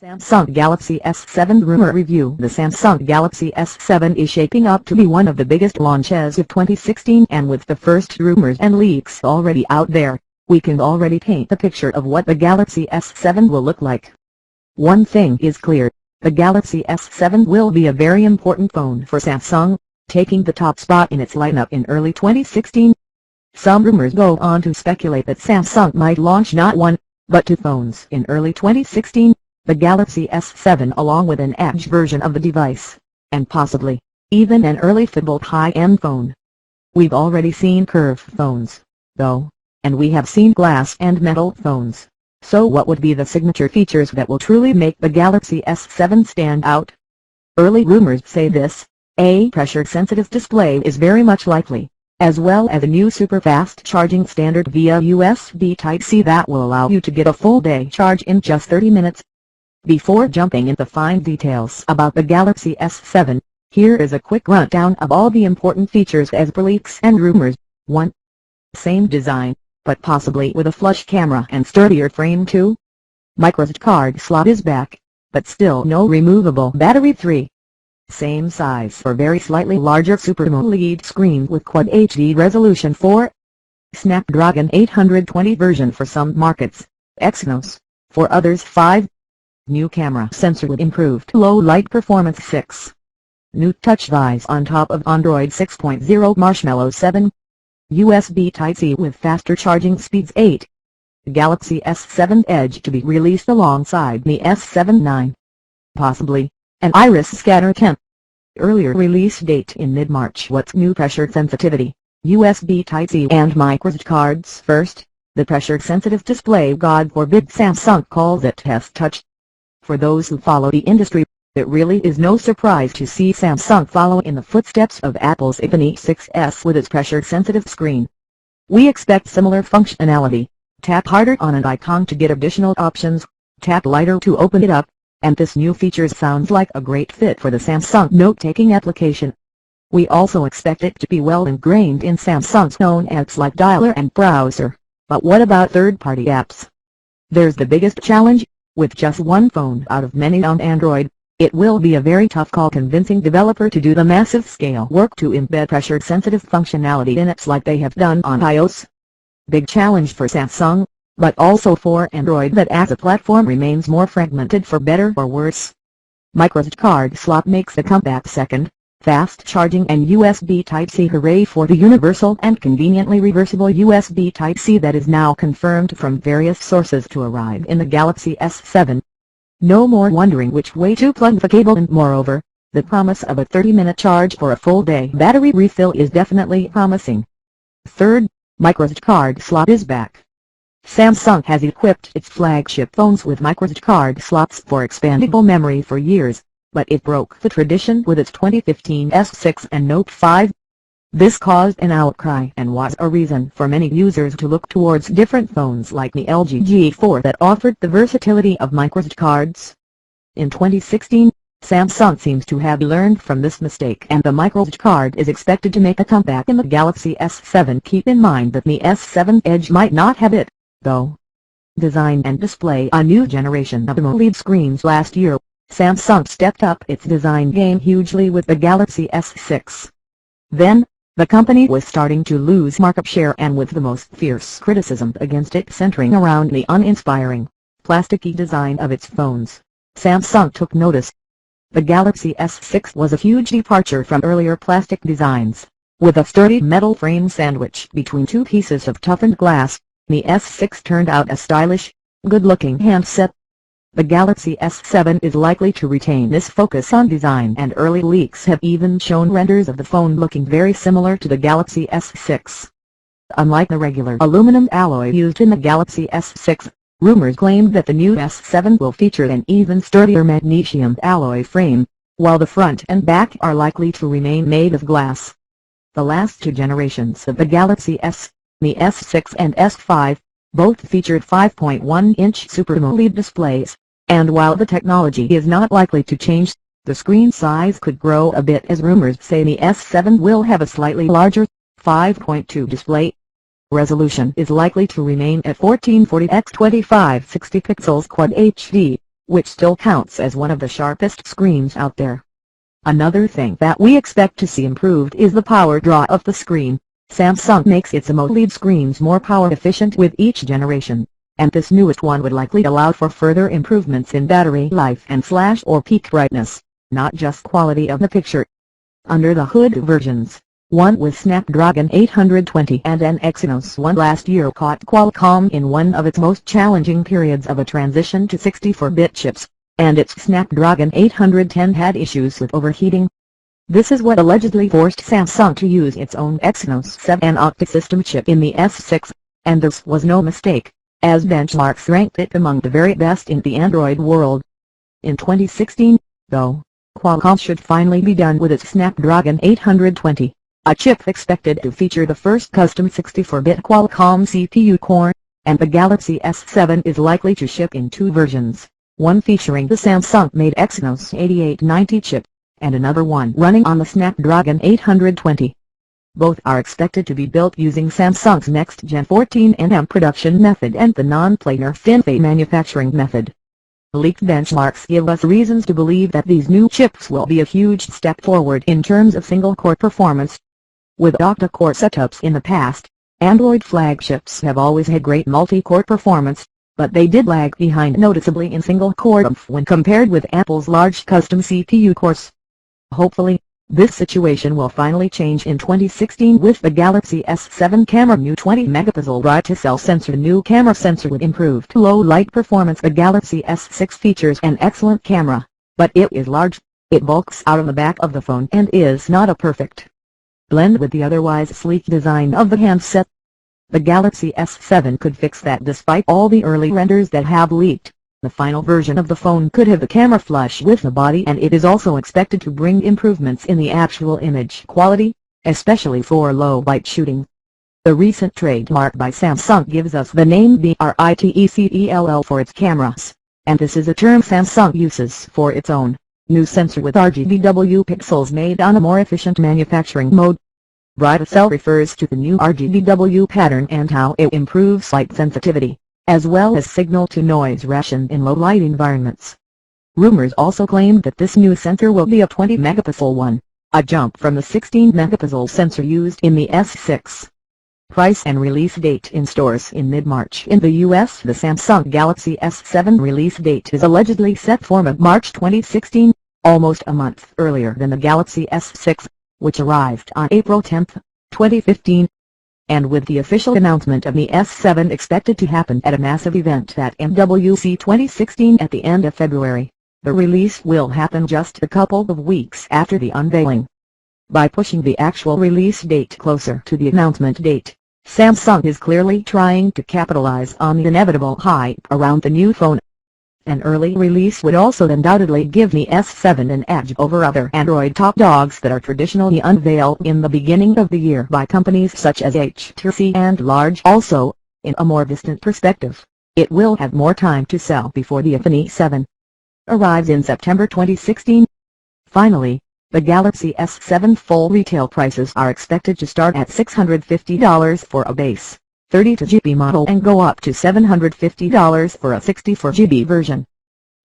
Samsung Galaxy S7 Rumor Review. The Samsung Galaxy S7 is shaping up to be one of the biggest launches of 2016, and with the first rumors and leaks already out there, we can already paint the picture of what the Galaxy S7 will look like. One thing is clear, the Galaxy S7 will be a very important phone for Samsung, taking the top spot in its lineup in early 2016. Some rumors go on to speculate that Samsung might launch not one, but two phones in early 2016. The Galaxy S7 along with an edge version of the device, and possibly, even an early phablet high-end phone. We've already seen curved phones, though, and we have seen glass and metal phones. So what would be the signature features that will truly make the Galaxy S7 stand out? Early rumors say this: a pressure-sensitive display is very much likely, as well as a new super-fast charging standard via USB Type-C that will allow you to get a full-day charge in just 30 minutes. Before jumping into fine details about the Galaxy S7, here is a quick rundown of all the important features as per leaks and rumors. 1. Same design, but possibly with a flush camera and sturdier frame. 2. MicroSD card slot is back, but still no removable battery. 3. Same size or very slightly larger Super AMOLED screen with Quad HD resolution. 4. Snapdragon 820 version for some markets, Exynos for others. 5. New camera sensor with improved low light performance. 6. New Touch Eyes on top of Android 6.0 Marshmallow. 7. USB Type-C with faster charging speeds. 8. Galaxy S7 Edge to be released alongside the S7 9. Possibly an iris scanner. 10. Earlier release date in mid-March. What's new? Pressure sensitivity, USB Type-C and microSD cards. First, the pressure-sensitive display. God forbid Samsung calls it Test Touch. For those who follow the industry, it really is no surprise to see Samsung follow in the footsteps of Apple's iPhone 6s with its pressure-sensitive screen. We expect similar functionality. Tap harder on an icon to get additional options, tap lighter to open it up, and this new feature sounds like a great fit for the Samsung note-taking application. We also expect it to be well ingrained in Samsung's known apps like Dialer and Browser. But what about third-party apps? There's the biggest challenge. With just one phone out of many on Android, it will be a very tough call convincing developer to do the massive scale work to embed pressure-sensitive functionality in apps like they have done on iOS. Big challenge for Samsung, but also for Android that as a platform remains more fragmented for better or worse. microSD card slot makes a comeback. Second, fast charging and USB Type-C. Hooray for the universal and conveniently reversible USB Type-C that is now confirmed from various sources to arrive in the Galaxy S7. No more wondering which way to plug the cable, and moreover, the promise of a 30-minute charge for a full-day battery refill is definitely promising. Third, microSD card slot is back. Samsung has equipped its flagship phones with microSD card slots for expandable memory for years, but it broke the tradition with its 2015 S6 and Note 5. This caused an outcry and was a reason for many users to look towards different phones like the LG G4 that offered the versatility of microSD cards. In 2016, Samsung seems to have learned from this mistake, and the microSD card is expected to make a comeback in the Galaxy S7. Keep in mind that the S7 Edge might not have it, though. Design and display. A new generation of AMOLED screens. Last year, Samsung stepped up its design game hugely with the Galaxy S6. Then, the company was starting to lose market share, and with the most fierce criticism against it centering around the uninspiring, plasticky design of its phones, Samsung took notice. The Galaxy S6 was a huge departure from earlier plastic designs. With a sturdy metal frame sandwiched between two pieces of toughened glass, the S6 turned out a stylish, good-looking handset. The Galaxy S7 is likely to retain this focus on design, and early leaks have even shown renders of the phone looking very similar to the Galaxy S6. Unlike the regular aluminum alloy used in the Galaxy S6, rumors claim that the new S7 will feature an even sturdier magnesium alloy frame, while the front and back are likely to remain made of glass. The last two generations of the Galaxy S, the S6 and S5, both featured 5.1-inch Super AMOLED displays, and while the technology is not likely to change, the screen size could grow a bit, as rumors say the S7 will have a slightly larger, 5.2 display. Resolution is likely to remain at 1440 x 2560 pixels Quad HD, which still counts as one of the sharpest screens out there. Another thing that we expect to see improved is the power draw of the screen. Samsung makes its AMOLED screens more power efficient with each generation, and this newest one would likely allow for further improvements in battery life and flash or peak brightness, not just quality of the picture. Under the hood versions, one with Snapdragon 820 and an Exynos one last year caught Qualcomm in one of its most challenging periods of a transition to 64-bit chips, and its Snapdragon 810 had issues with overheating. This is what allegedly forced Samsung to use its own Exynos 7 Octa-system chip in the S6, and this was no mistake, as benchmarks ranked it among the very best in the Android world. In 2016, though, Qualcomm should finally be done with its Snapdragon 820. A chip expected to feature the first custom 64-bit Qualcomm CPU core, and the Galaxy S7 is likely to ship in two versions, one featuring the Samsung-made Exynos 8890 chip, and another one running on the Snapdragon 820. Both are expected to be built using Samsung's next-gen 14nm production method and the non-planar FinFET manufacturing method. Leaked benchmarks give us reasons to believe that these new chips will be a huge step forward in terms of single-core performance. With octa-core setups in the past, Android flagships have always had great multi-core performance, but they did lag behind noticeably in single-core when compared with Apple's large custom CPU cores. Hopefully, this situation will finally change in 2016 with the Galaxy S7 camera new 20-megapixel right-to-cell sensor. New camera sensor with improved low-light performance. The Galaxy S6 features an excellent camera, but it is large, it bulks out on the back of the phone and is not a perfect blend with the otherwise sleek design of the handset. The Galaxy S7 could fix that. Despite all the early renders that have leaked, the final version of the phone could have the camera flush with the body, and it is also expected to bring improvements in the actual image quality, especially for low-light shooting. The recent trademark by Samsung gives us the name BRITECELL for its cameras, and this is a term Samsung uses for its own new sensor with RGBW pixels made on a more efficient manufacturing mode. Bright-to-cell refers to the new RGBW pattern and how it improves light sensitivity, as well as signal-to-noise ratio in low-light environments. Rumors also claimed that this new sensor will be a 20-megapixel one, a jump from the 16-megapixel sensor used in the S6. Price and release date in stores in mid-March. In the US, the Samsung Galaxy S7 release date is allegedly set for mid-March 2016, almost a month earlier than the Galaxy S6, which arrived on April 10, 2015. And with the official announcement of the S7 expected to happen at a massive event at MWC 2016 at the end of February, the release will happen just a couple of weeks after the unveiling. By pushing the actual release date closer to the announcement date, Samsung is clearly trying to capitalize on the inevitable hype around the new phone. An early release would also undoubtedly give the S7 an edge over other Android top dogs that are traditionally unveiled in the beginning of the year by companies such as HTC and Large. Also, in a more distant perspective, it will have more time to sell before the iPhone 7 arrives in September 2016. Finally, the Galaxy S7 full retail prices are expected to start at $650 for a base 32GB model and go up to $750 for a 64GB version.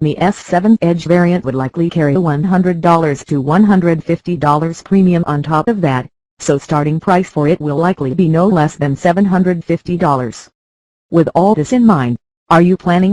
The S7 Edge variant would likely carry a $100 to $150 premium on top of that, so starting price for it will likely be no less than $750. With all this in mind, are you planning